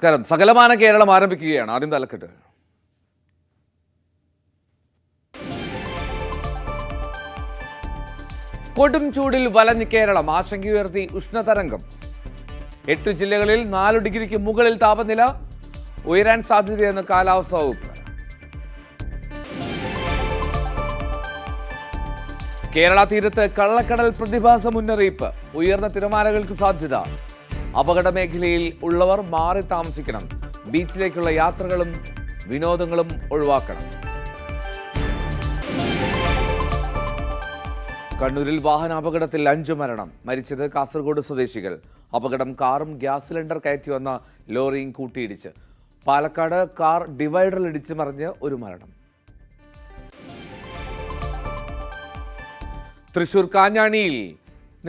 നമസ്കാരം. സകലമാന കേരളം ആരംഭിക്കുകയാണ്. ആദ്യം തലക്കെട്ട്. കൊടും ചൂടിൽ വലഞ്ഞ് കേരളം, ആശങ്കയുയർത്തി ഉഷ്ണതരംഗം. 8 ജില്ലകളിൽ 4 ഡിഗ്രിക്ക് മുകളിൽ താപനില ഉയരാൻ സാധ്യതയെന്ന് കാലാവസ്ഥാ വകുപ്പ്. കേരള തീരത്ത് കള്ളക്കടൽ പ്രതിഭാസ മുന്നറിയിപ്പ്, ഉയർന്ന തിരമാലകൾക്ക് സാധ്യത. അപകട മേഖലയിൽ ഉള്ളവർ മാറി താമസിക്കണം. ബീച്ചിലേക്കുള്ള യാത്രകളും വിനോദങ്ങളും ഒഴിവാക്കണം. കണ്ണൂരിൽ വാഹനാപകടത്തിൽ 5 മരണം. മരിച്ചത് കാസർഗോഡ് സ്വദേശികൾ. അപകടം കാറും ഗ്യാസ് സിലിണ്ടർ കയറ്റി വന്ന ലോറിയും കൂട്ടിയിടിച്ച്. പാലക്കാട് കാർ ഡിവൈഡറിൽ ഇടിച്ച് മറിഞ്ഞ് 1 മരണം. തൃശൂർ കാഞ്ഞാണിയിൽ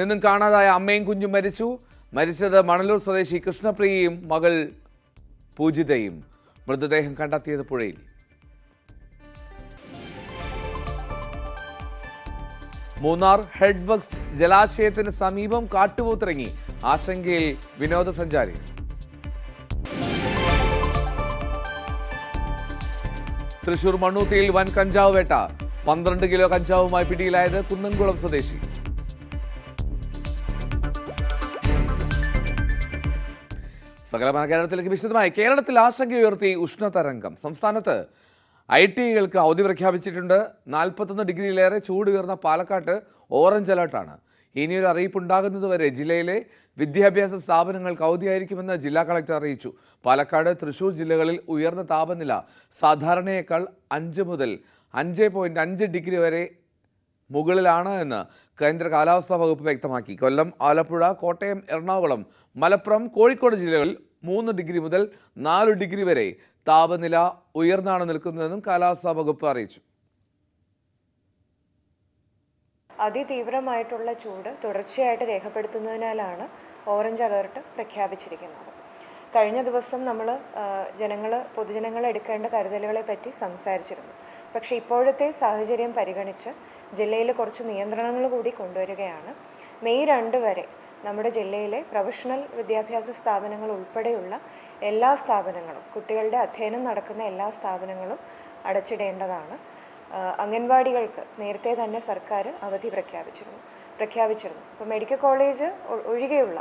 നിന്നും കാണാതായ അമ്മയും കുഞ്ഞും മരിച്ചു. മരിച്ചത് മണലൂർ സ്വദേശി കൃഷ്ണപ്രിയയും മകൾ പൂജിതയും. മൃതദേഹം കണ്ടെത്തിയത് പുഴയിൽ. മൂന്നാർ ഹെഡ് വർക്സ് ജലാശയത്തിന് സമീപം കാട്ടുപോത്തിറങ്ങി. ആശങ്കയിൽ വിനോദസഞ്ചാരി. തൃശൂർ മണ്ണൂത്തിയിൽ വൻ കഞ്ചാവ് വേട്ട. 12 കിലോ കഞ്ചാവുമായി പിടിയിലായത് കുന്നംകുളം സ്വദേശി. സകലമായ കേരളത്തിലേക്ക് വിശദമായി. കേരളത്തിൽ ആശങ്കയുയർത്തി ഉഷ്ണതരംഗം. സംസ്ഥാനത്ത് ITകൾക്ക് അവധി പ്രഖ്യാപിച്ചിട്ടുണ്ട്. 41 ഡിഗ്രിയിലേറെ ചൂട് ഉയർന്ന പാലക്കാട്ട് ഓറഞ്ച് അലർട്ടാണ്. ഇനിയൊരു അറിയിപ്പുണ്ടാകുന്നതുവരെ ജില്ലയിലെ വിദ്യാഭ്യാസ സ്ഥാപനങ്ങൾക്ക് അവധിയായിരിക്കുമെന്ന് ജില്ലാ കളക്ടർ അറിയിച്ചു. പാലക്കാട്, തൃശൂർ ജില്ലകളിൽ ഉയർന്ന താപനില സാധാരണയേക്കാൾ 5 മുതൽ 5.5 ഡിഗ്രി വരെ മുകളിലാണ് എന്ന് കേന്ദ്ര കാലാവസ്ഥാ വകുപ്പ് വ്യക്തമാക്കി. കൊല്ലം, ആലപ്പുഴ, കോട്ടയം, എറണാകുളം, മലപ്പുറം, കോഴിക്കോട് ജില്ലകളിൽ 3 ഡിഗ്രി മുതൽ 4 ഡിഗ്രി വരെ താപനില ഉയർന്നാണ് നിൽക്കുന്നതെന്നും കാലാവസ്ഥാ വകുപ്പ് അറിയിച്ചു. അതിതീവ്രമായിട്ടുള്ള ചൂട് തുടർച്ചയായിട്ട് രേഖപ്പെടുത്തുന്നതിനാലാണ് ഓറഞ്ച് അലർട്ട് പ്രഖ്യാപിച്ചിരിക്കുന്നത്. കഴിഞ്ഞ ദിവസം നമ്മൾ പൊതുജനങ്ങൾ എടുക്കേണ്ട കരുതലുകളെ പറ്റി സംസാരിച്ചിരുന്നു. പക്ഷേ ഇപ്പോഴത്തെ സാഹചര്യം പരിഗണിച്ച് ജില്ലയിൽ കുറച്ച് നിയന്ത്രണങ്ങൾ കൂടി കൊണ്ടുവരികയാണ്. മെയ് 2 വരെ നമ്മുടെ ജില്ലയിലെ പ്രൊഫഷണൽ വിദ്യാഭ്യാസ സ്ഥാപനങ്ങൾ ഉൾപ്പെടെയുള്ള എല്ലാ സ്ഥാപനങ്ങളും, കുട്ടികളുടെ അധ്യയനം നടക്കുന്ന എല്ലാ സ്ഥാപനങ്ങളും അടച്ചിടേണ്ടതാണ്. അംഗൻവാടികൾക്ക് നേരത്തെ തന്നെ സർക്കാർ അവധി പ്രഖ്യാപിച്ചിരുന്നു. ഇപ്പോൾ മെഡിക്കൽ കോളേജ് ഒഴികെയുള്ള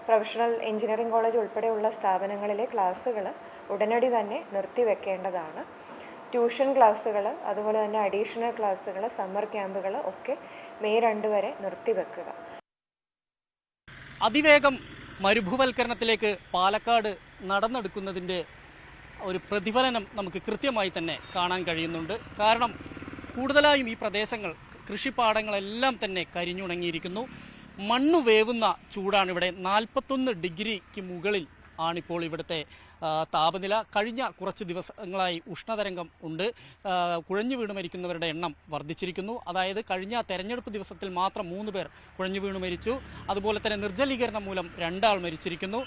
പ്രൊഫഷണൽ എഞ്ചിനീയറിംഗ് കോളേജ് ഉൾപ്പെടെയുള്ള സ്ഥാപനങ്ങളിലെ ക്ലാസ്സുകൾ ഉടനടി തന്നെ നിർത്തിവെക്കേണ്ടതാണ്. ട്യൂഷൻ ക്ലാസ്സുകൾ, അതുപോലെ തന്നെ അഡീഷണൽ ക്ലാസ്സുകൾ, സമ്മർ ക്യാമ്പുകൾ ഒക്കെ മെയ് 2 വരെ നിർത്തിവെക്കുക. അതിവേഗം മരുഭൂവൽക്കരണത്തിലേക്ക് പാലക്കാട് നടന്നെടുക്കുന്നതിൻ്റെ ഒരു പ്രതിഫലനം നമുക്ക് കൃത്യമായി തന്നെ കാണാൻ കഴിയുന്നുണ്ട്. കാരണം കൂടുതലായും ഈ പ്രദേശങ്ങൾ, കൃഷിപ്പാടങ്ങളെല്ലാം തന്നെ കരിഞ്ഞുണങ്ങിയിരിക്കുന്നു. മണ്ണ് വേവുന്ന ചൂടാണ് ഇവിടെ. 41 ഡിഗ്രിക്ക് മുകളിൽ ആണിപ്പോൾ ഇവിടുത്തെ താപനില. കഴിഞ്ഞ കുറച്ച് ദിവസങ്ങളായി ഉഷ്ണതരംഗം ഉണ്ട്. കുഴഞ്ഞു വീണ് മരിക്കുന്നവരുടെ എണ്ണം വർദ്ധിച്ചിരിക്കുന്നു. അതായത് കഴിഞ്ഞ തെരഞ്ഞെടുപ്പ് ദിവസത്തിൽ മാത്രം 3 പേർ കുഴഞ്ഞു വീണ് മരിച്ചു. അതുപോലെ തന്നെ നിർജ്ജലീകരണം മൂലം 2 ആൾ മരിച്ചിരിക്കുന്നു.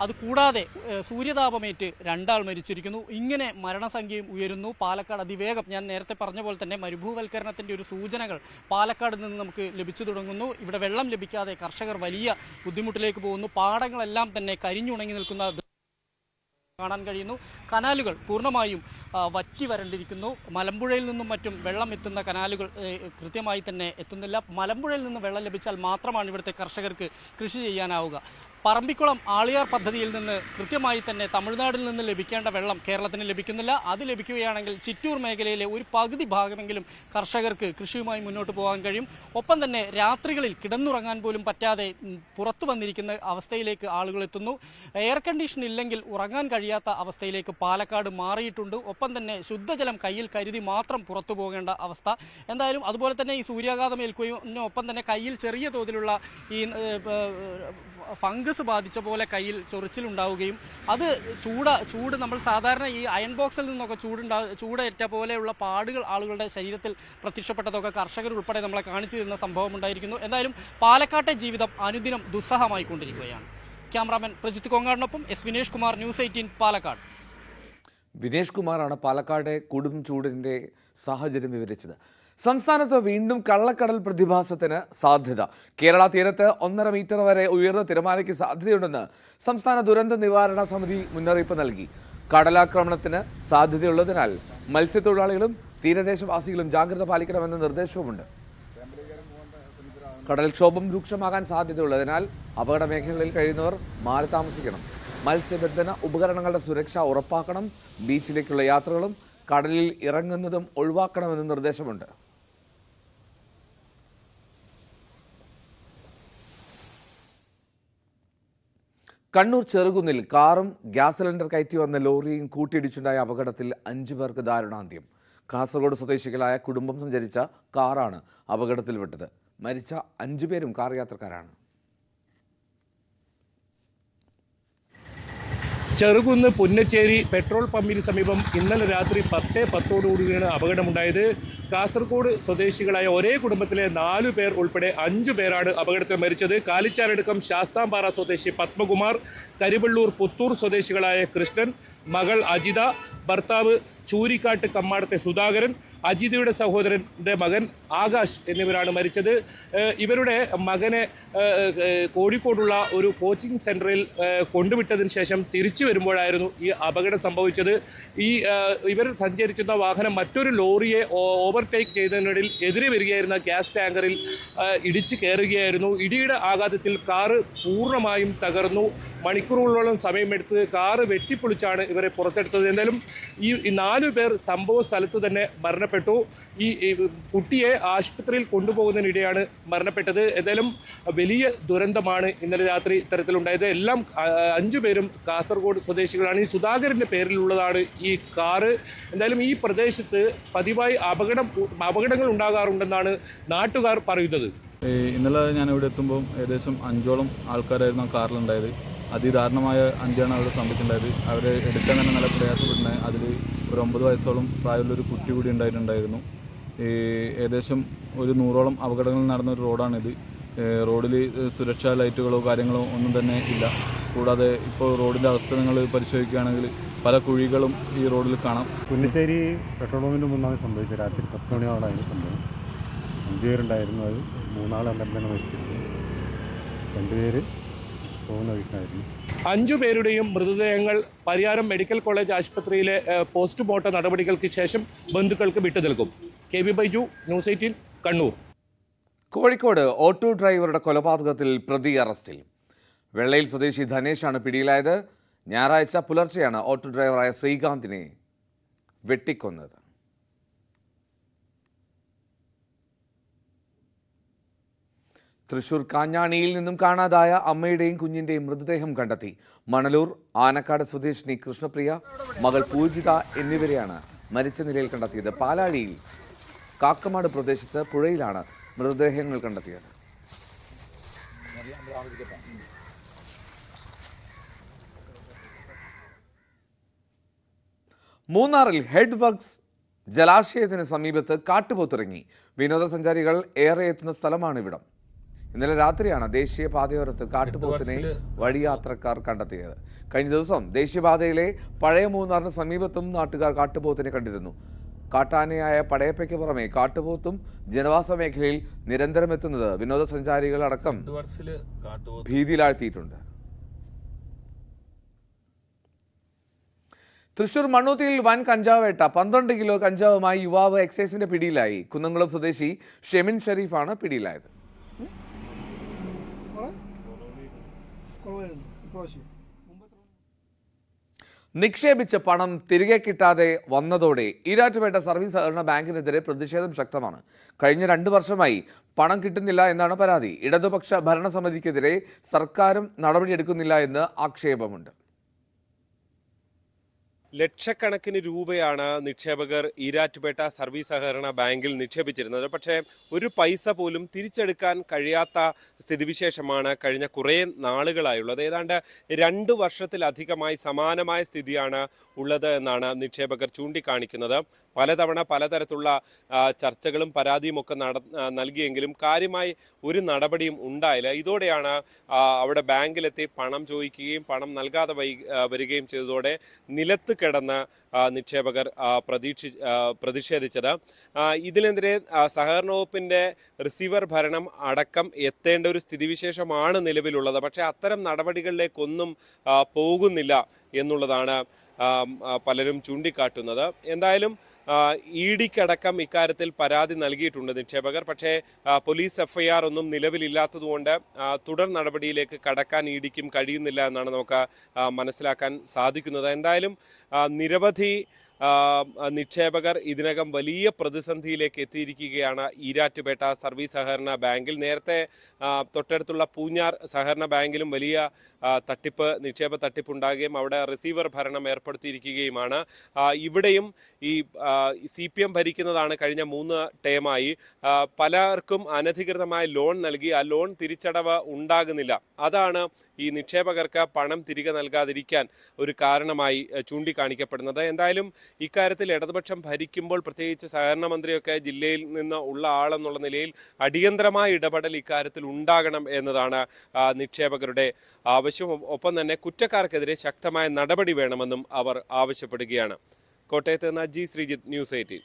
അതുകൂടാതെ സൂര്യതാപമേറ്റ് 2 ആൾ മരിച്ചിരിക്കുന്നു. ഇങ്ങനെ മരണസംഖ്യയും ഉയരുന്നു. പാലക്കാട് അതിവേഗം, ഞാൻ നേരത്തെ പറഞ്ഞ പോലെ തന്നെ മരുഭൂവൽക്കരണത്തിൻ്റെ ഒരു സൂചനകൾ പാലക്കാട് നിന്ന് നമുക്ക് ലഭിച്ചു തുടങ്ങുന്നു. ഇവിടെ വെള്ളം ലഭിക്കാതെ കർഷകർ വലിയ ബുദ്ധിമുട്ടിലേക്ക് പോകുന്നു. പാടങ്ങളെല്ലാം തന്നെ കരിഞ്ഞുണങ്ങി നിൽക്കുന്ന കാണാൻ കഴിയുന്നു. കനാലുകൾ പൂർണ്ണമായും വറ്റി വരണ്ടിരിക്കുന്നു. മലമ്പുഴയിൽ നിന്നും മറ്റും വെള്ളം എത്തുന്ന കനാലുകൾ കൃത്യമായി തന്നെ എത്തുന്നില്ല. മലമ്പുഴയിൽ നിന്ന് വെള്ളം ലഭിച്ചാൽ മാത്രമാണ് ഇവിടുത്തെ കർഷകർക്ക് കൃഷി ചെയ്യാനാവുക. പറമ്പിക്കുളം ആളിയാർ പദ്ധതിയിൽ നിന്ന് കൃത്യമായി തന്നെ തമിഴ്നാട്ടിൽ നിന്ന് ലഭിക്കേണ്ട വെള്ളം കേരളത്തിന് ലഭിക്കുന്നില്ല. അത് ലഭിക്കുകയാണെങ്കിൽ ചിറ്റൂർ മേഖലയിലെ ഒരു പകുതി ഭാഗമെങ്കിലും കർഷകർക്ക് കൃഷിയുമായി മുന്നോട്ട് പോകാൻ കഴിയും. ഒപ്പം തന്നെ രാത്രികളിൽ കിടന്നുറങ്ങാൻ പോലും പറ്റാതെ പുറത്തു വന്നിരിക്കുന്ന അവസ്ഥയിലേക്ക് ആളുകൾ എത്തുന്നു. എയർ കണ്ടീഷൻ ഇല്ലെങ്കിൽ ഉറങ്ങാൻ കഴിയാത്ത അവസ്ഥയിലേക്ക് പാലക്കാട് മാറിയിട്ടുണ്ട്. ഒപ്പം തന്നെ ശുദ്ധജലം കയ്യിൽ കരുതി മാത്രം പുറത്തു പോകേണ്ട അവസ്ഥ. എന്തായാലും അതുപോലെ തന്നെ ഈ സൂര്യാഘാതം ഏൽക്കുകയും ഒപ്പം തന്നെ കയ്യിൽ ചെറിയ തോതിലുള്ള ഈ ഫംഗസ് ബാധിച്ച പോലെ കയ്യിൽ ചൊറിച്ചിലുണ്ടാവുകയും അത് ചൂട് നമ്മൾ സാധാരണ ഈ അയൺ ബോക്സിൽ നിന്നൊക്കെ ചൂടേറ്റ പോലെയുള്ള പാടുകൾ ആളുകളുടെ ശരീരത്തിൽ പ്രത്യക്ഷപ്പെട്ടതൊക്കെ കർഷകർ ഉൾപ്പെടെ നമ്മളെ കാണിച്ചു തരുന്ന സംഭവം ഉണ്ടായിരിക്കുന്നു. എന്തായാലും പാലക്കാട്ടെ ജീവിതം അനുദിനം ദുസ്സഹമായിക്കൊണ്ടിരിക്കുകയാണ്. ക്യാമറാമാൻ പ്രജിത്ത് കൊങ്ങാടിനൊപ്പം വിനേഷ് കുമാർ, ന്യൂസ് 18 പാലക്കാട്. വിനേഷ് കുമാറാണ് പാലക്കാട് കൊടും ചൂടിൻ്റെ സാഹചര്യം വിവരിച്ചത്. സംസ്ഥാനത്ത് വീണ്ടും കള്ളക്കടൽ പ്രതിഭാസത്തിന് സാധ്യത. കേരള തീരത്ത് 1.5 മീറ്റർ വരെ ഉയർന്ന തിരമാലയ്ക്ക് സാധ്യതയുണ്ടെന്ന് സംസ്ഥാന ദുരന്ത നിവാരണ സമിതി മുന്നറിയിപ്പ് നൽകി. കടലാക്രമണത്തിന് സാധ്യതയുള്ളതിനാൽ മത്സ്യത്തൊഴിലാളികളും തീരദേശവാസികളും ജാഗ്രത പാലിക്കണമെന്ന നിർദ്ദേശവുമുണ്ട്. കടൽക്ഷോഭം രൂക്ഷമാകാൻ സാധ്യതയുള്ളതിനാൽ അപകട മേഖലകളിൽ കഴിയുന്നവർ മാറി താമസിക്കണം. മത്സ്യബന്ധന ഉപകരണങ്ങളുടെ സുരക്ഷ ഉറപ്പാക്കണം. ബീച്ചിലേക്കുള്ള യാത്രകളും കടലിൽ ഇറങ്ങുന്നതും ഒഴിവാക്കണമെന്ന് നിർദ്ദേശമുണ്ട്. കണ്ണൂർ ചെറുകുന്നിൽ കാറും ഗ്യാസ് സിലിണ്ടർ കയറ്റി വന്ന ലോറിയും കൂട്ടിയിടിച്ചുണ്ടായ അപകടത്തിൽ 5 പേർക്ക് ദാരുണാന്ത്യം. കാസർഗോഡ് സ്വദേശികളായ കുടുംബം സഞ്ചരിച്ച കാറാണ് അപകടത്തിൽപ്പെട്ടത്. മരിച്ച 5 പേരും കാർ യാത്രക്കാരാണ്. ചെറുകുന്ന് പുന്നച്ചേരി പെട്രോൾ പമ്പിന് സമീപം ഇന്നലെ രാത്രി 10:10 അപകടമുണ്ടായത്. കാസർഗോഡ് സ്വദേശികളായ ഒരേ കുടുംബത്തിലെ 4 പേർ ഉൾപ്പെടെ 5 പേരാണ് അപകടത്തിൽ മരിച്ചത്. കാലിച്ചാരടുക്കം ശാസ്താംപാറ സ്വദേശി പത്മകുമാർ, കരിവള്ളൂർ പുത്തൂർ സ്വദേശികളായ കൃഷ്ണൻ, മകൾ അജിത, ഭർത്താവ് ചൂരിക്കാട്ട് കമ്മാടത്തെ സുധാകരൻ, അജിതയുടെ സഹോദരൻ്റെ മകൻ ആകാശ് എന്നിവരാണ് മരിച്ചത്. ഇവരുടെ മകനെ കോഴിക്കോടുള്ള ഒരു കോച്ചിങ് സെൻറ്ററിൽ കൊണ്ടുവിട്ടതിന് ശേഷം തിരിച്ചു വരുമ്പോഴായിരുന്നു ഈ അപകടം സംഭവിച്ചത്. ഇവർ സഞ്ചരിച്ചിരുന്ന വാഹനം മറ്റൊരു ലോറിയെ ഓവർടേക്ക് ചെയ്തതിനിടയിൽ എതിരെ വരികയായിരുന്ന ഗ്യാസ് ടാങ്കറിൽ ഇടിച്ചു കയറുകയായിരുന്നു. ഇടിയുടെ ആഘാതത്തിൽ കാറ് പൂർണ്ണമായും തകർന്നു. മണിക്കൂറുകളോളം സമയമെടുത്ത് കാറ് വെട്ടിപ്പൊളിച്ചാണ് ഇവരെ പുറത്തെടുത്തത്. എന്തായാലും ഈ 4 പേർ സംഭവ സ്ഥലത്ത് തന്നെ മരണപ്പെട്ടു. ഈ കുട്ടിയെ ആശുപത്രിയിൽ കൊണ്ടുപോകുന്നതിനിടെയാണ് മരണപ്പെട്ടത്. എന്തായാലും വലിയ ദുരന്തമാണ് ഇന്നലെ രാത്രി ഇത്തരത്തിലുണ്ടായത്. എല്ലാം 5 പേരും കാസർഗോഡ് സ്വദേശികളാണ്. ഈ സുധാകരൻ്റെ പേരിലുള്ളതാണ് ഈ കാറ്. എന്തായാലും ഈ പ്രദേശത്ത് പതിവായി അപകടങ്ങൾ ഉണ്ടാകാറുണ്ടെന്നാണ് നാട്ടുകാർ പറയുന്നത്. ഇന്നലെ ഞാൻ ഇവിടെ എത്തുമ്പോൾ ഏകദേശം 5ഓളം ആൾക്കാരായിരുന്നു ആ കാറിലുണ്ടായത്. അതിദാരുണമായ അന്ത്യമാണ് അവിടെ സംഭവിച്ചിട്ടുണ്ടായത്. അവരെ എടുക്കാൻ തന്നെ നല്ല പ്രയാസപ്പെട്ടിട്ടുണ്ട്. അതിൽ ഒരു 9 വയസ്സോളം പ്രായമുള്ളൊരു കുട്ടി കൂടി ഉണ്ടായിട്ടുണ്ടായിരുന്നു. ഏകദേശം ഒരു 100ഓളം അപകടങ്ങൾ നടന്നൊരു റോഡാണിത്. റോഡിൽ സുരക്ഷാ ലൈറ്റുകളോ കാര്യങ്ങളോ ഒന്നും തന്നെ ഇല്ല. കൂടാതെ ഇപ്പോൾ റോഡിൻ്റെ അവസ്ഥ നിങ്ങൾ പരിശോധിക്കുകയാണെങ്കിൽ പല കുഴികളും ഈ റോഡിൽ കാണാം. പുന്നശ്ശേരി പെട്രോൾ പമ്പിൻ്റെ മുന്നാണ് സംഭവിച്ചത്. രാത്രി 10 മണിയോടെ അതിന് സംഭവം. 5 പേരുണ്ടായിരുന്നു. അത് 3 ആൾ അന്നേരം തന്നെ മരിച്ചിരുന്നു. 2 പേര് പോകുന്ന വീട്ടിലായിരുന്നു. 5 പേരുടെയും മൃതദേഹങ്ങൾ പരിയാരം മെഡിക്കൽ കോളേജ് ആശുപത്രിയിലെ പോസ്റ്റ്മോർട്ടം നടപടികൾക്ക് ശേഷം ബന്ധുക്കൾക്ക് വിട്ടു നൽകും. K V Baiju, news 18, Kannur. Kozhikode auto ഡ്രൈവറുടെ കൊലപാതകത്തിൽ പ്രതി അറസ്റ്റിൽ. വെള്ളയിൽ സ്വദേശി ധനേഷാണ് പിടിയിലായത്. ഞായറാഴ്ച പുലർച്ചെയാണ് ഓട്ടോ ഡ്രൈവറായ ശ്രീകാന്തിനെ വെട്ടിക്കൊന്നത്. തൃശൂർ കാഞ്ഞാണിയിൽ നിന്നും കാണാതായ അമ്മയുടെയും കുഞ്ഞിൻ്റെയും മൃതദേഹം കണ്ടെത്തി. മണലൂർ ആനക്കാട് സ്വദേശിനി കൃഷ്ണപ്രിയ, മകൾ പൂജിത എന്നിവരെയാണ് മരിച്ച നിലയിൽ കണ്ടെത്തിയത്. പാലാഴിയിൽ കാക്കമാട് പ്രദേശത്ത് പുഴയിലാണ് മൃതദേഹങ്ങൾ കണ്ടെത്തിയത്. മൂന്നാറിൽ ഹെഡ് വർക്ക്സ് ജലാശയത്തിന് സമീപത്ത് കാട്ടുപോത്തിറങ്ങി. വിനോദസഞ്ചാരികൾ ഏറെ എത്തുന്ന സ്ഥലമാണിവിടം. ഇന്നലെ രാത്രിയാണ് ദേശീയപാതയോരത്ത് കാട്ടുപോത്തിനെ വഴിയാത്രക്കാർ കണ്ടെത്തിയത്. കഴിഞ്ഞ ദിവസം ദേശീയപാതയിലെ പഴയ മൂന്നാറിന് സമീപത്തും നാട്ടുകാർ കാട്ടുപോത്തിനെ കണ്ടിരുന്നു. കാട്ടാനയായ പടയപ്പയ്ക്ക് പുറമെ കാട്ടുപോത്തും ജനവാസ മേഖലയിൽ നിരന്തരം എത്തുന്നത് വിനോദസഞ്ചാരികളടക്കം ഭീതിയിലാഴ്ത്തിയിട്ടുണ്ട്. തൃശൂർ മണ്ണൂത്തിയിൽ വൻ കഞ്ചാവ് വേട്ട. 12 കിലോ കഞ്ചാവുമായി യുവാവ് എക്സൈസിന്റെ പിടിയിലായി. കുന്നംകുളം സ്വദേശി ഷെമിൻ ഷെരീഫാണ് പിടിയിലായത്. നിക്ഷേപിച്ച പണം തിരികെ കിട്ടാതെ വന്നതോടെ ഈരാറ്റുപേട്ട സർവീസ് സഹകരണ ബാങ്കിനെതിരെ പ്രതിഷേധം ശക്തമാണ്. കഴിഞ്ഞ 2 വർഷമായി പണം കിട്ടുന്നില്ല എന്നാണ് പരാതി. ഇടതുപക്ഷ ഭരണസമിതിക്കെതിരെ സർക്കാരും നടപടിയെടുക്കുന്നില്ല എന്ന് ആക്ഷേപമുണ്ട്. ലക്ഷക്കണക്കിന് രൂപയാണ് നിക്ഷേപകർ ഈരാറ്റുപേട്ട സർവീസ് സഹകരണ ബാങ്കിൽ നിക്ഷേപിച്ചിരുന്നത്. പക്ഷേ ഒരു പൈസ പോലും തിരിച്ചെടുക്കാൻ കഴിയാത്ത സ്ഥിതിവിശേഷമാണ് കഴിഞ്ഞ കുറേ നാളുകളായുള്ളത്. ഏതാണ്ട് 2 വർഷത്തിലധികമായി സമാനമായ സ്ഥിതിയാണ് ഉള്ളത് എന്നാണ് നിക്ഷേപകർ ചൂണ്ടിക്കാണിക്കുന്നത്. പലതവണ പലതരത്തിലുള്ള ചർച്ചകളും പരാതിയും ഒക്കെ നൽകിയെങ്കിലും കാര്യമായി ഒരു നടപടിയും ഉണ്ടായില്ല. ഇതോടെയാണ് അവിടെ ബാങ്കിലെത്തി പണം ചോദിക്കുകയും പണം നൽകാതെ വരികയും ചെയ്തതോടെ നിലത്ത് കിടന്ന് നിക്ഷേപകർ പ്രതിഷേധിച്ചത്. ഇതിനെതിരെ സഹകരണ വകുപ്പിൻ്റെ റിസീവർ ഭരണം അടക്കം എത്തേണ്ട ഒരു സ്ഥിതിവിശേഷമാണ് നിലവിലുള്ളത്. പക്ഷേ അത്തരം നടപടികളിലേക്കൊന്നും പോകുന്നില്ല എന്നുള്ളതാണ് പലരും ചൂണ്ടിക്കാട്ടുന്നത്. എന്തായാലും ഇഡിക്കടക്കം ഇക്കാര്യത്തിൽ പരാതി നൽകിയിട്ടുണ്ട് നിക്ഷേപകർ. പക്ഷേ പോലീസ് FIR ഒന്നും നിലവിലില്ലാത്തതുകൊണ്ട് തുടർ നടപടിയിലേക്ക് കടക്കാൻ ഇഡിക്കും കഴിയുന്നില്ല എന്നാണ് നമുക്ക് മനസ്സിലാക്കാൻ സാധിക്കുന്നത്. എന്തായാലും നിരവധി നിക്ഷേപകർ ഇതിനകം വലിയ പ്രതിസന്ധിയിലേക്ക് എത്തിയിരിക്കുകയാണ് ഈരാറ്റുപേട്ട സർവീസ് സഹകരണ ബാങ്കിൽ. നേരത്തെ തൊട്ടടുത്തുള്ള പൂഞ്ഞാർ സഹകരണ ബാങ്കിലും വലിയ നിക്ഷേപ തട്ടിപ്പുണ്ടാകുകയും അവിടെ റിസീവർ ഭരണം ഏർപ്പെടുത്തിയിരിക്കുകയുമാണ്. ഇവിടെയും ഈ CPM ഭരിക്കുന്നതാണ് കഴിഞ്ഞ 3 ടേമായി. പലർക്കും അനധികൃതമായ ലോൺ നൽകി ആ ലോൺ തിരിച്ചടവ് ഉണ്ടാകുന്നില്ല. അതാണ് ഈ നിക്ഷേപകർക്ക് പണം തിരികെ നൽകാതിരിക്കാൻ ഒരു കാരണമായി ചൂണ്ടിക്കാണിക്കപ്പെടുന്നത്. എന്തായാലും ഇക്കാര്യത്തിൽ ഇടതുപക്ഷം ഭരിക്കുമ്പോൾ പ്രത്യേകിച്ച് സഹകരണ മന്ത്രിയൊക്കെ ജില്ലയിൽ നിന്ന് ഉള്ള ആളെന്നുള്ള നിലയിൽ അടിയന്തരമായ ഇടപെടൽ ഇക്കാര്യത്തിൽ ഉണ്ടാകണം എന്നതാണ് നിക്ഷേപകരുടെ ആവശ്യം. ഒപ്പം തന്നെ കുറ്റക്കാർക്കെതിരെ ശക്തമായ നടപടി വേണമെന്നും അവർ ആവശ്യപ്പെടുകയാണ്. കോട്ടയത്ത് നിന്ന് G. ശ്രീജിത്ത്, ന്യൂസ് 18.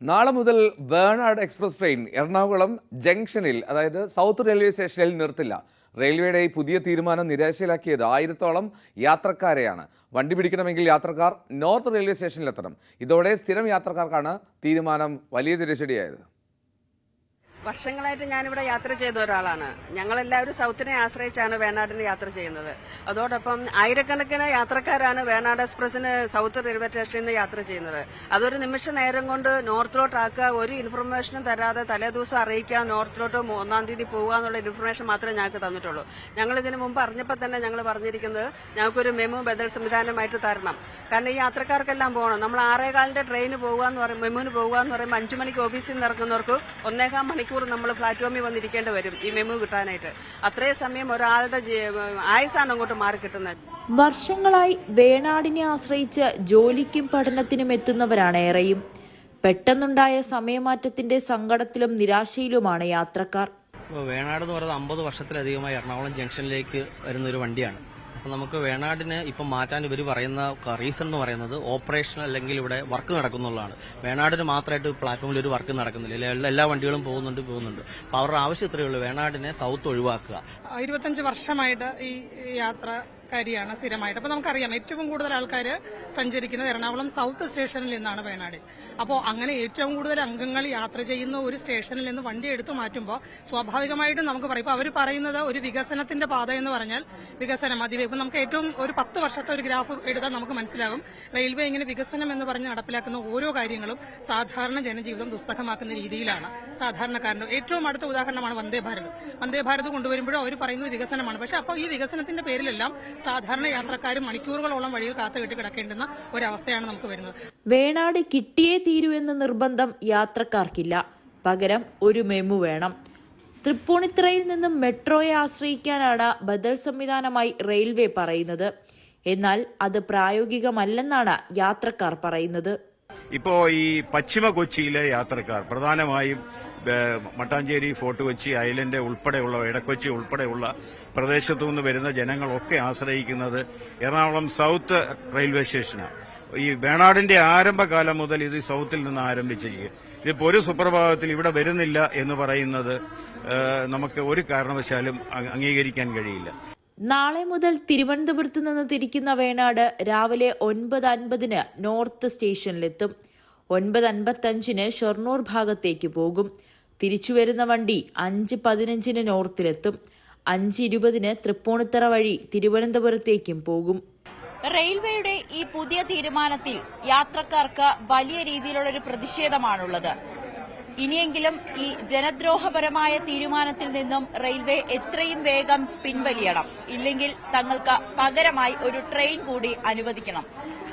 നാളെ മുതൽ വേണാട് എക്സ്പ്രസ് ട്രെയിൻ എറണാകുളം ജംഗ്ഷനിൽ, അതായത് സൗത്ത് റെയിൽവേ സ്റ്റേഷനിൽ നിർത്തില്ല. റെയിൽവേയുടെ ഈ പുതിയ തീരുമാനം നിരാശയിലാക്കിയത് 1000-ഓളം യാത്രക്കാരെയാണ്. വണ്ടി പിടിക്കണമെങ്കിൽ യാത്രക്കാർ നോർത്ത് റെയിൽവേ സ്റ്റേഷനിലെത്തണം. ഇതോടെ സ്ഥിരം യാത്രക്കാർക്കാണ് തീരുമാനം വലിയ തിരിച്ചടിയായത്. വർഷങ്ങളായിട്ട് ഞാനിവിടെ യാത്ര ചെയ്ത ഒരാളാണ്. ഞങ്ങളെല്ലാവരും സൗത്തിനെ ആശ്രയിച്ചാണ് വേണാടിന് യാത്ര ചെയ്യുന്നത്. അതോടൊപ്പം ആയിരക്കണക്കിന് യാത്രക്കാരാണ് വേണാട് എക്സ്പ്രസിന് സൗത്ത് റെയിൽവേ സ്റ്റേഷനിൽ നിന്ന് യാത്ര ചെയ്യുന്നത്. അതൊരു നിമിഷ നേരം കൊണ്ട് നോർത്തിലോട്ടാക്കുക, ഒരു ഇൻഫർമേഷനും തരാതെ തലേദിവസം അറിയിക്കുക, നോർത്തിലോട്ട് 1-ാം തീയതി പോകുക എന്നുള്ള ഇൻഫർമേഷൻ മാത്രമേ ഞങ്ങൾക്ക് തന്നിട്ടുള്ളൂ. ഞങ്ങൾ ഇതിനു മുമ്പ് അറിഞ്ഞപ്പോൾ തന്നെ ഞങ്ങൾ പറഞ്ഞിരിക്കുന്നത് ഞങ്ങൾക്കൊരു മെമു ബദൽ സംവിധാനമായിട്ട് തരണം. കാരണം ഈ യാത്രക്കാർക്കെല്ലാം പോകണം. നമ്മൾ 6:15 ട്രെയിന് പോകുക എന്ന് പറയും, മെമുവിന് പോകുക എന്ന് പറയുമ്പോൾ 5 മണിക്ക് ഓഫീസിൽ നിന്ന് ഇറങ്ങുന്നവർക്ക് 1.25 മണിക്കൂർ നമ്മൾ പ്ലാറ്റ്ഫോമിൽ വന്നിരിക്കേണ്ടി വരും ഈ മെമു കിട്ടാനായിട്ട്. അത്രയും സമയം ഒരാളുടെ ആയുസാണ് അങ്ങോട്ട് മാറി കിട്ടുന്നത്. വർഷങ്ങളായി വേണാടിനെ ആശ്രയിച്ച് ജോലിക്കും പഠനത്തിനും എത്തുന്നവരാണ് ഏറെയും. പെട്ടെന്നുണ്ടായ സമയമാറ്റത്തിന്റെ സങ്കടത്തിലും നിരാശയിലുമാണ് യാത്രക്കാർ. വേണാട് എന്ന് പറയുന്നത് 50 വർഷത്തിലധികമായി എറണാകുളം ജംഗ്ഷനിലേക്ക് വരുന്ന ഒരു വണ്ടിയാണ്. അപ്പോൾ നമുക്ക് വേണാടിന് ഇപ്പം മാറ്റാൻ ഇവർ പറയുന്ന റീസൺ എന്ന് പറയുന്നത് ഓപ്പറേഷൻ അല്ലെങ്കിൽ ഇവിടെ വർക്ക് നടക്കുന്നുള്ളതാണ്. വേണാടിന് മാത്രമായിട്ട് പ്ലാറ്റ്ഫോമിൽ ഒരു വർക്ക് നടക്കുന്നില്ല, എല്ലാ വണ്ടികളും പോകുന്നുണ്ട്. അപ്പോൾ അവരുടെ ആവശ്യം ഇത്രയേ ഉള്ളൂ, വേണാടിനെ സൗത്ത് ഒഴിവാക്കുക. 25 വർഷമായിട്ട് ഈ യാത്രക്കാരിയാണ് സ്ഥിരമായിട്ട്. അപ്പോൾ നമുക്കറിയാം ഏറ്റവും കൂടുതൽ ആൾക്കാർ സഞ്ചരിക്കുന്നത് എറണാകുളം സൗത്ത് സ്റ്റേഷനിൽ നിന്നാണ് വേണാടിൽ. അപ്പോൾ അങ്ങനെ ഏറ്റവും കൂടുതൽ അംഗങ്ങൾ യാത്ര ചെയ്യുന്ന ഒരു സ്റ്റേഷനിൽ നിന്ന് വണ്ടി എടുത്തു മാറ്റുമ്പോൾ സ്വാഭാവികമായിട്ടും നമുക്ക് പറയും, ഇപ്പോൾ അവർ പറയുന്നത് ഒരു വികസനത്തിന്റെ പാത എന്ന് പറഞ്ഞാൽ വികസനം അതിൽ ഇപ്പം നമുക്ക് ഏറ്റവും ഒരു 10 വർഷത്തെ ഒരു ഗ്രാഫ് എടുത്താൽ നമുക്ക് മനസ്സിലാകും റെയിൽവേ ഇങ്ങനെ വികസനം എന്ന് പറഞ്ഞ് നടപ്പിലാക്കുന്ന ഓരോ കാര്യങ്ങളും സാധാരണ ജനജീവിതം ദുസ്സഹമാക്കുന്ന രീതിയിലാണ്. സാധാരണക്കാരന് ഏറ്റവും അടുത്ത ഉദാഹരണമാണ് വന്ദേ ഭാരത് കൊണ്ടുവരുമ്പോഴും അവർ പറയുന്നത് വികസനമാണ്. പക്ഷെ അപ്പോൾ ഈ വികസനത്തിന്റെ പേരിലെല്ലാം സാധാരണ യാത്രക്കാരും മണിക്കൂറുകളോളം വഴിയിൽ കാത്തുകെട്ടി കിടക്കേണ്ടുന്ന ഒരവസ്ഥയാണ് നമുക്ക് വരുന്നത്. വേണാട് കിട്ടിയേ തീരൂ എന്ന നിർബന്ധം യാത്രക്കാർക്കില്ല. പകരം ഒരു മെമു വേണം. തൃപ്പൂണിത്തുറയിൽ നിന്നും മെട്രോയെ ആശ്രയിക്കാനാണ് ബദൽ സംവിധാനമായി റെയിൽവേ പറയുന്നത്. എന്നാൽ അത് പ്രായോഗികമല്ലെന്നാണ് യാത്രക്കാർ പറയുന്നത്. ഇപ്പോ ഈ പശ്ചിമ കൊച്ചിയിലെ യാത്രക്കാർ പ്രധാനമായും മട്ടാഞ്ചേരി, ഫോർട്ട് കൊച്ചി ഐലൻഡ് ഉൾപ്പെടെയുള്ള ഇടക്കൊച്ചി ഉൾപ്പെടെയുള്ള പ്രദേശത്തു നിന്ന് വരുന്ന ജനങ്ങളൊക്കെ ആശ്രയിക്കുന്നത് എറണാകുളം സൗത്ത് റെയിൽവേ സ്റ്റേഷനാണ്. ഈ വേണാടിന്റെ ആരംഭകാലം മുതൽ ഇത് സൗത്തിൽ നിന്ന് ആരംഭിച്ചിരിക്കുക. ഇതിപ്പോ ഒരു സുപ്രഭാതത്തിൽ ഇവിടെ വരുന്നില്ല എന്ന് പറയുന്നത് നമുക്ക് ഒരു കാരണവശാലും അംഗീകരിക്കാൻ കഴിയില്ല. നാളെ മുതൽ തിരുവനന്തപുരത്ത് നിന്ന് തിരിക്കുന്ന വേണാട് രാവിലെ 9:50 നോർത്ത് സ്റ്റേഷനിലെത്തും. 9:55 ഷൊർണൂർ ഭാഗത്തേക്ക് പോകും. തിരിച്ചുവരുന്ന വണ്ടി 5:15 നോർത്തിലെത്തും. 5:20 തൃപ്പൂണിത്തുറ വഴി തിരുവനന്തപുരത്തേക്കും പോകും. റെയിൽവേയുടെ ഈ പുതിയ തീരുമാനത്തിൽ യാത്രക്കാർക്ക് വലിയ രീതിയിലുള്ള ഒരു പ്രതിഷേധമാണുള്ളത്. ഇനിയെങ്കിലും ഈ ജനദ്രോഹപരമായ തീരുമാനത്തിൽ നിന്നും റെയിൽവേ എത്രയും വേഗം പിൻവലിയണം. ഇല്ലെങ്കിൽ തങ്ങൾക്ക് പകരമായി ഒരു ട്രെയിൻ കൂടി അനുവദിക്കണം.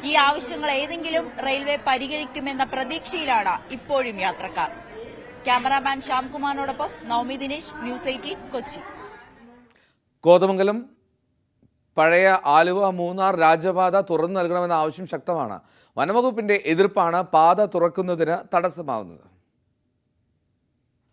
ഈ ആവശ്യങ്ങൾ ഏതെങ്കിലും റെയിൽവേ പരിഗണിക്കുമെന്ന പ്രതീക്ഷയിലാണ് ഇപ്പോഴും യാത്രക്കാർ. ക്യാമറാമാൻ ശ്യാംകുമാറിനോടൊപ്പം നവമി ദിനേശ്, ന്യൂസ് 18 കൊച്ചി. കോതമംഗലം പഴയ ആലുവ മൂന്നാർ രാജപാത തുറന്നു നൽകണമെന്ന ആവശ്യം ശക്തമാണ്. വനംവകുപ്പിന്റെ എതിർപ്പാണ് പാത തുറക്കുന്നതിന് തടസ്സമാവുന്നത്.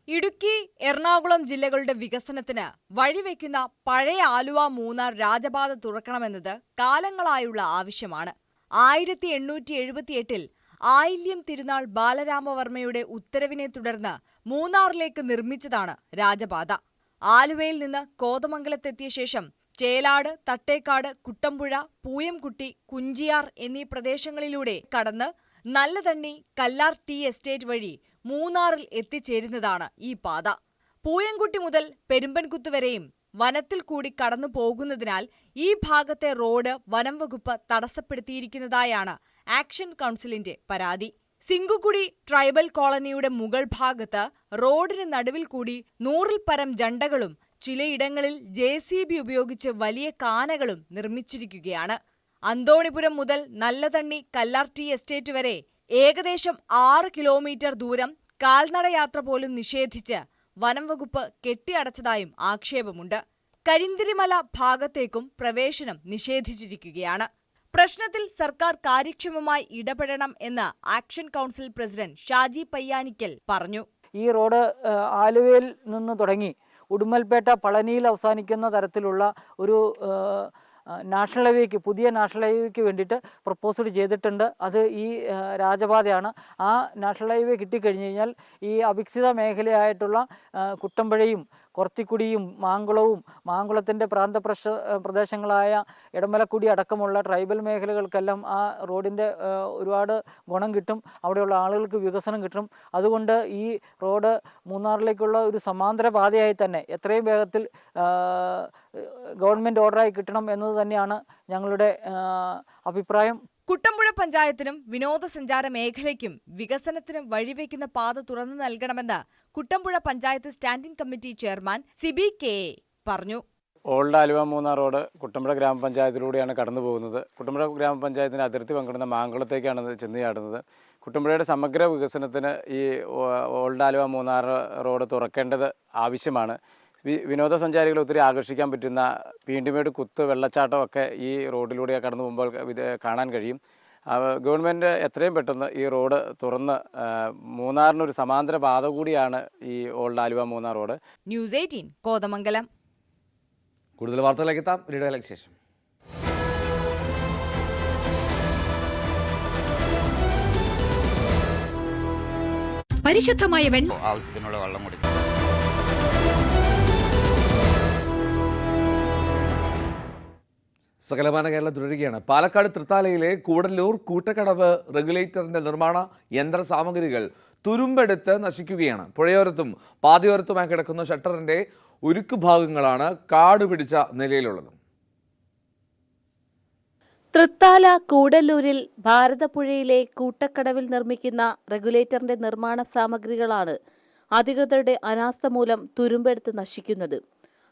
ഇടുക്കി, എറണാകുളം ജില്ലകളുടെ വികസനത്തിന് വഴിവെക്കുന്ന പഴയ ആലുവ മൂന്നാർ രാജപാത തുറക്കണമെന്നത് കാലങ്ങളായുള്ള ആവശ്യമാണ്. 1878 ആയില്യം തിരുനാൾ ബാലരാമവർമ്മയുടെ ഉത്തരവിനെ തുടർന്ന് മൂന്നാറിലേക്ക് നിർമ്മിച്ചതാണ് രാജപാത. ആലുവയിൽ നിന്ന് കോതമംഗലത്തെത്തിയ ശേഷം ചേലാട്, തട്ടേക്കാട്, കുട്ടമ്പുഴ, പൂയംകുട്ടി, കുഞ്ചിയാർ എന്നീ പ്രദേശങ്ങളിലൂടെ കടന്ന് നല്ലതണ്ണി, കല്ലാർ ടീ എസ്റ്റേറ്റ് വഴി മൂന്നാറിൽ എത്തിച്ചേരുന്നതാണ് ഈ പാത. പൂയംകുട്ടി മുതൽ പെരുമ്പൻകുത്ത് വരെയും വനത്തിൽ കൂടി കടന്നു പോകുന്നതിനാൽ ഈ ഭാഗത്തെ റോഡ് വനം വകുപ്പ് തടസ്സപ്പെടുത്തിയിരിക്കുന്നതായാണ് ആക്ഷൻ കൗൺസിലിന്റെ പരാതി. സിംഗുക്കുടി ട്രൈബൽ കോളനിയുടെ മുകൾ ഭാഗത്ത് റോഡിന് നടുവിൽ കൂടി 100-ൽ പരം ജണ്ടകളും ചിലയിടങ്ങളിൽ JCB ഉപയോഗിച്ച് വലിയ കാനകളും നിർമ്മിച്ചിരിക്കുകയാണ്. അന്തോണിപുരം മുതൽ നല്ലതണ്ണി, കല്ലാർ ടീ എസ്റ്റേറ്റ് വരെ ഏകദേശം 6 കിലോമീറ്റർ ദൂരം കാൽനടയാത്ര പോലും നിഷേധിച്ച് വനം വകുപ്പ് കെട്ടിയടച്ചതായും ആക്ഷേപമുണ്ട്. കരിന്തിരിമല ഭാഗത്തേക്കും പ്രവേശനം നിഷേധിച്ചിരിക്കുകയാണ്. പ്രശ്നത്തിൽ സർക്കാർ കാര്യക്ഷമമായി ഇടപെടണം എന്ന് action council president Shaji Payyanikkal പറഞ്ഞു. ഈ റോഡ് ആലുവയിൽ നിന്ന് തുടങ്ങി ഉടുമ്പൽപേട്ട, പളനിയിൽ അവസാനിക്കുന്ന തരത്തിലുള്ള ഒരു നാഷണൽ ഹൈവേക്ക്, പുതിയ നാഷണൽ ഹൈവേക്ക് വേണ്ടിയിട്ട് പ്രപ്പോസൽ ചെയ്തിട്ടുണ്ട്. അത് ഈ രാജപാതയാണ്. ആ നാഷണൽ ഹൈവേ കിട്ടിക്കഴിഞ്ഞ് കഴിഞ്ഞാൽ ഈ അവികസിത മേഖലയായിട്ടുള്ള കുട്ടമ്പുഴയും കൊർത്തിക്കുടിയും മാങ്കുളവും മാങ്കുളത്തിൻ്റെ പ്രദേശങ്ങളായ ഇടമലക്കുടി അടക്കമുള്ള ട്രൈബൽ മേഖലകൾക്കെല്ലാം ആ റോഡിൻ്റെ ഒരുപാട് ഗുണം കിട്ടും. അവിടെയുള്ള ആളുകൾക്ക് വികസനം കിട്ടും. അതുകൊണ്ട് ഈ റോഡ് മൂന്നാറിലേക്കുള്ള ഒരു സമാന്തര പാതയായി തന്നെ എത്രയും വേഗത്തിൽ ഗവൺമെൻറ് ഓർഡറായി കിട്ടണം എന്നത് തന്നെയാണ് ഞങ്ങളുടെ അഭിപ്രായം. കുട്ടമ്പുഴ പഞ്ചായത്തിനും വിനോദസഞ്ചാര മേഖലയ്ക്കും വികസനത്തിനും വഴിവെക്കുന്ന പാത തുറന്നു നൽകണമെന്ന് Kuttampuzha panchayat standing committee chairman Siby K പറഞ്ഞു. ഓൾഡ് ആലുവ മൂന്നാർ റോഡ് കുട്ടമ്പുഴ ഗ്രാമപഞ്ചായത്തിലൂടെയാണ് കടന്നു പോകുന്നത്. കുട്ടമ്പുഴ ഗ്രാമപഞ്ചായത്തിൻ്റെ അതിർത്തി പങ്കിടുന്ന മാങ്കുളത്തേക്കാണ് ചെന്ന് ചാടുന്നത്. കുട്ടമ്പുഴയുടെ സമഗ്ര വികസനത്തിന് ഈ ഓൾഡ് ആലുവ മൂന്നാർ റോഡ് തുറക്കേണ്ടത് ആവശ്യമാണ്. വിനോദസഞ്ചാരികളെ ഒത്തിരി ആകർഷിക്കാൻ പറ്റുന്ന പീണ്ടിമേട്, കുത്ത്, വെള്ളച്ചാട്ടമൊക്കെ ഈ റോഡിലൂടെ കടന്നു പോകുമ്പോൾ കാണാൻ കഴിയും. ഗവൺമെൻറ് എത്രയും പെട്ടെന്ന് ഈ റോഡ് തുറന്ന് മൂന്നാറിനൊരു സമാന്തര പാത കൂടിയാണ് ഈ old Aluva Munnar road. News 18 Kothamangalam. കൂടുതൽ വാർത്തകളിലേക്ക് എത്താം ഇടവേളയ്ക്ക് ശേഷം. പരിശുദ്ധമായ ആവശ്യത്തിനുള്ള വെള്ളം കൊടുക്കും. സകലമാന കേരളം തുടരുകയാണ്. പാലക്കാട് തൃത്താലയിലെ കൂടല്ലൂർ കൂട്ടക്കടവ് റെഗുലേറ്ററിന്റെ നിർമ്മാണ യന്ത്ര സാമഗ്രികൾ തുരുമ്പെടുത്ത് നശിക്കുകയാണ്. പുഴയോരത്തും പാതയോരത്തുമായി കിടക്കുന്ന ഷട്ടറിന്റെ ഉരുക്കു ഭാഗങ്ങളാണ് കാട് പിടിച്ച നിലയിലുള്ളത്. തൃത്താല കൂടല്ലൂരിൽ ഭാരതപ്പുഴയിലെ കൂട്ടക്കടവിൽ നിർമ്മിക്കുന്ന റെഗുലേറ്ററിന്റെ നിർമ്മാണ സാമഗ്രികളാണ് അധികൃതരുടെ അനാസ്ഥ മൂലം തുരുമ്പെടുത്ത് നശിക്കുന്നത്.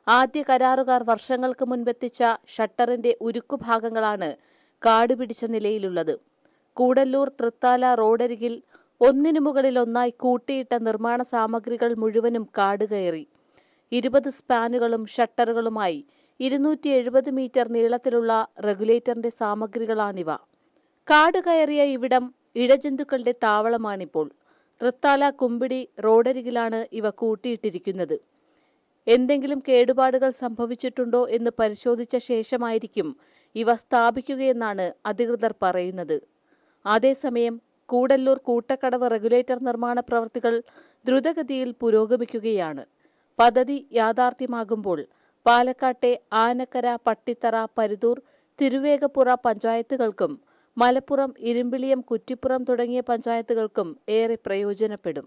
ആദ്യ കരാറുകാർ വർഷങ്ങൾക്ക് മുൻപെത്തിച്ച ഷട്ടറിന്റെ ഉരുക്കുഭാഗങ്ങളാണ് കാടുപിടിച്ച നിലയിലുള്ളത്. കൂടല്ലൂർ തൃത്താല റോഡരികിൽ ഒന്നിനു മുകളിൽ ഒന്നായി കൂട്ടിയിട്ട നിർമ്മാണ സാമഗ്രികൾ മുഴുവനും കാടുകയറി. 20 സ്പാനുകളും ഷട്ടറുകളുമായി 270 മീറ്റർ നീളത്തിലുള്ള റെഗുലേറ്ററിന്റെ സാമഗ്രികളാണിവ. കാട് കയറിയ ഇവിടം ഇഴജന്തുക്കളുടെ താവളമാണിപ്പോൾ. തൃത്താല കുമ്പിടി റോഡരികിലാണ് ഇവ കൂട്ടിയിട്ടിരിക്കുന്നത്. എന്തെങ്കിലും കേടുപാടുകൾ സംഭവിച്ചിട്ടുണ്ടോ എന്ന് പരിശോധിച്ച ശേഷമായിരിക്കും ഇവ സ്ഥാപിക്കുകയെന്നാണ് അധികൃതർ പറയുന്നത്. അതേസമയം കൂടല്ലൂർ കൂട്ടക്കടവ് റെഗുലേറ്റർ നിർമ്മാണ പ്രവൃത്തികൾ ദ്രുതഗതിയിൽ പുരോഗമിക്കുകയാണ്. പദ്ധതി യാഥാർത്ഥ്യമാകുമ്പോൾ പാലക്കാട്ടെ ആനക്കര, പട്ടിത്തറ, പരുതൂർ, തിരുവേഗപ്പുറ പഞ്ചായത്തുകൾക്കും മലപ്പുറം, ഇരുമ്പിളിയം, കുറ്റിപ്പുറം തുടങ്ങിയ പഞ്ചായത്തുകൾക്കും ഏറെ പ്രയോജനപ്പെടും.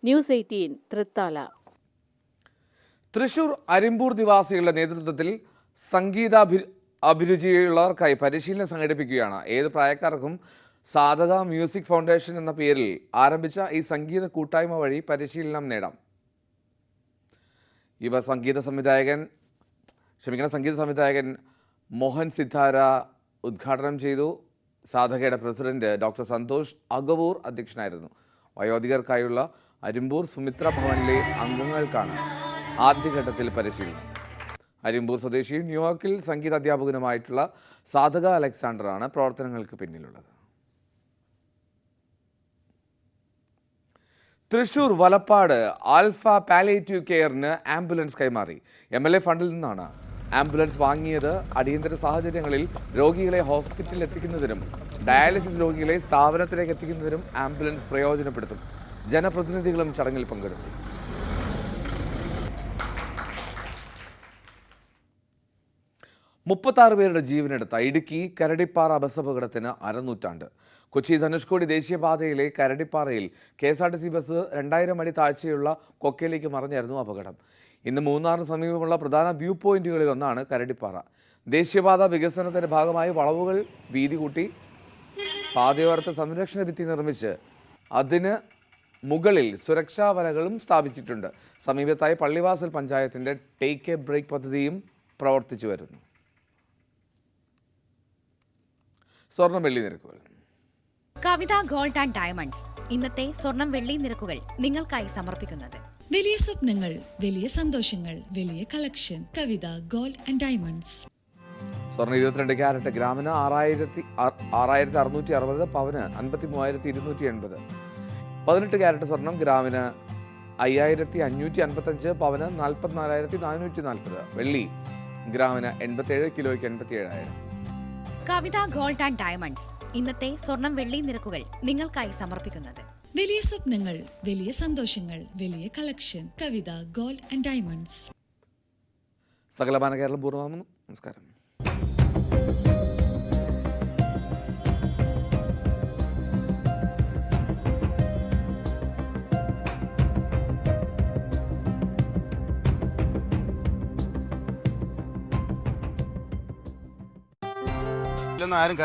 ന്യൂസ് 18 തൃത്താല. തൃശൂർ അരിമ്പൂർ നിവാസികളുടെ നേതൃത്വത്തിൽ സംഗീതാഭിരുചിയുള്ളവർക്കായി പരിശീലനം സംഘടിപ്പിക്കുകയാണ്. ഏത് പ്രായക്കാർക്കും സാധക മ്യൂസിക് ഫൗണ്ടേഷൻ എന്ന പേരിൽ ആരംഭിച്ച ഈ സംഗീത കൂട്ടായ്മ വഴി പരിശീലനം നേടാം. ഇവ സംഗീത സംവിധായകൻ മോഹൻ സിത്താര ഉദ്ഘാടനം ചെയ്തു. സാധകയുടെ പ്രസിഡന്റ് ഡോക്ടർ സന്തോഷ് അഗവൂർ അധ്യക്ഷനായിരുന്നു. വയോധികർക്കായുള്ള അരിമ്പൂർ സുമിത്ര ഭവനിലെ അംഗങ്ങൾക്കാണ് ആദ്യഘട്ടത്തിൽ പരിശീലനം. അരിമ്പൂർ സ്വദേശിയും ന്യൂയോർക്കിൽ സംഗീത അധ്യാപകനുമായിട്ടുള്ള സാധക അലക്സാണ്ടറാണ് പ്രവർത്തനങ്ങൾക്ക് പിന്നിലുള്ളത്. തൃശൂർ വലപ്പാട് ആൽഫ പാലിയേറ്റീവ് കെയറിന് ആംബുലൻസ് കൈമാറി. MLA ഫണ്ടിൽ നിന്നാണ് ആംബുലൻസ് വാങ്ങിയത്. അടിയന്തര സാഹചര്യങ്ങളിൽ രോഗികളെ ഹോസ്പിറ്റലിൽ എത്തിക്കുന്നതിനും ഡയാലിസിസ് രോഗികളെ സ്ഥാപനത്തിലേക്ക് എത്തിക്കുന്നതിനും ആംബുലൻസ് പ്രയോജനപ്പെടുത്തും. ജനപ്രതിനിധികളും ചടങ്ങിൽ പങ്കെടുത്തു. മുപ്പത്താറ് പേരുടെ ജീവനെടുത്ത ഇടുക്കി കരടിപ്പാറ ബസ് അപകടത്തിന് അരനൂറ്റാണ്ട്. കൊച്ചി ധനുഷ്കോടി ദേശീയപാതയിലെ കരടിപ്പാറയിൽ KSRTC ബസ് 2000 അടി താഴ്ചയുള്ള കൊക്കയിലേക്ക് മറിഞ്ഞായിരുന്നു അപകടം. ഇന്ന് മൂന്നാറിന് സമീപമുള്ള പ്രധാന വ്യൂ പോയിന്റുകളിൽ ഒന്നാണ് കരടിപ്പാറ. ദേശീയപാത വികസനത്തിന്റെ ഭാഗമായി വളവുകൾ വീതി കൂട്ടി പാതയോരത്ത് സംരക്ഷണ ഭിത്തി നിർമ്മിച്ച് അതിന് മുകളിൽ സുരക്ഷാ വലകളും സ്ഥാപിച്ചിട്ടുണ്ട്. സമീപത്തായി പള്ളിവാസൽ പഞ്ചായത്തിന്റെ ടേക്ക് എ ബ്രേക്ക് പദ്ധതിയും പ്രവർത്തിച്ചു വരുന്നു. സ്വർണം വെള്ളി നിരക്കുകൾ. കവിത ഗോൾഡ് ആൻഡ് ഡയമണ്ട്സ് ഇന്നത്തെ സ്വർണം വെള്ളി നിരക്കുകൾ നിങ്ങൾക്കായി സമർപ്പിക്കുന്നത്. വലിയ സ്വപ്നങ്ങൾ, വലിയ സന്തോഷങ്ങൾ, വലിയ collection. Kavitha gold and diamonds. സ്വർണ്ണം 22 ക്യാരറ്റ് ഗ്രാമിന് 6660, പവന് 53,280. 18 ക്യാരറ്റ് സ്വർണം ഗ്രാമിന് 5555, പവന് 44,440. വെള്ളി ഗ്രാമിന് 87, കിലോയ്ക്ക് 87,000. കവിത ഗോൾഡ് ആൻഡ് ഡയമണ്ട്സ് ഇന്നത്തെ സ്വർണം വെള്ളി നിരക്കുകൾ നിങ്ങൾക്കായി സമർപ്പിക്കുന്നത്. വലിയ സ്വപ്നങ്ങൾ, വലിയ സന്തോഷങ്ങൾ, വലിയ collection. Kavitha gold and diamonds. സകലമാന കേരളം പൂർണ്ണമാകുന്നു. നമസ്കാരം. ആരും